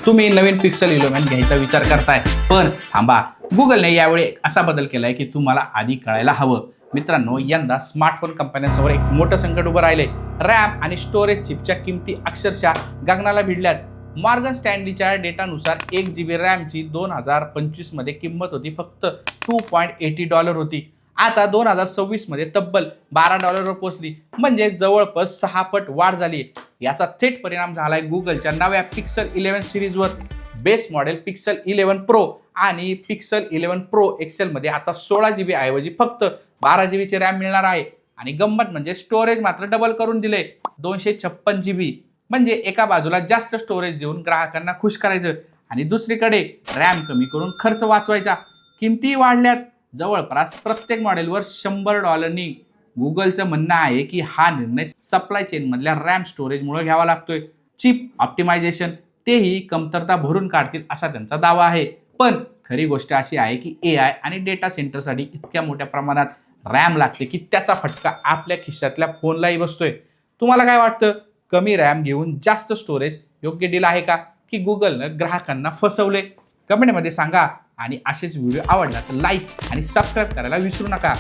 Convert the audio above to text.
तुम्ही नवीन पिक्सल 11 घ्यायचा विचार करताय, पण थांबा, गुगलने यावेळी असा बदल केलाय की तुम्हाला आधी कळायला हवं. मित्रांनो, यंदा स्मार्टफोन कंपन्यांसमोर एक मोठं संकट उभं राहिले. रॅम आणि स्टोरेज चिपच्या किमती अक्षरशः गगनाला भिडल्यात. मॉर्गन स्टॅनलीच्या डेटानुसार 1 GB रॅमची 2025 मध्ये किंमत होती फक्त $2.80 होती. आता 2026 मध्ये तब्बल $12 वर पोहोचली, म्हणजे जवळपास 6 पट वाढ झाली. याचा थेट परिणाम झालाय गुगलच्या नव्या पिक्सल 11 सिरीजवर. बेस मॉडेल पिक्सल 11 प्रो आणि पिक्सल 11 प्रो एक्सेल मध्ये आता 16 GB ऐवजी फक्त 12 GB ची रॅम मिळणार आहे. आणि गंमत म्हणजे स्टोरेज मात्र डबल करून दिले, 256 GB. म्हणजे एका बाजूला जास्त स्टोरेज देऊन ग्राहकांना खुश करायचं आणि दुसरीकडे रॅम कमी करून खर्च वाचवायचा. किमती वाढल्यात जवळपास प्रत्येक मॉडेलवर $100. गुगलचं म्हणणं आहे की हा निर्णय सप्लाय चेन मधल्या रॅम स्टोरेजमुळे घ्यावा लागतोय. चिप ऑप्टिमायझेशन तेही कमतरता भरून काढतील असा त्यांचा दावा आहे. पण खरी गोष्ट अशी आहे की AI आणि डेटा सेंटरसाठी इतक्या मोठ्या प्रमाणात रॅम लागते की त्याचा फटका आपल्या खिशातल्या फोनलाही बसतोय. तुम्हाला काय वाटतं? कमी रॅम घेऊन जास्त स्टोरेज योग्य डील आहे का, की गुगलनं ग्राहकांना फसवले? कमेंटमध्ये सांगा. आणि असेच व्हिडिओ आवडला तर लाईक आणि सबस्क्राईब करायला विसरू नका.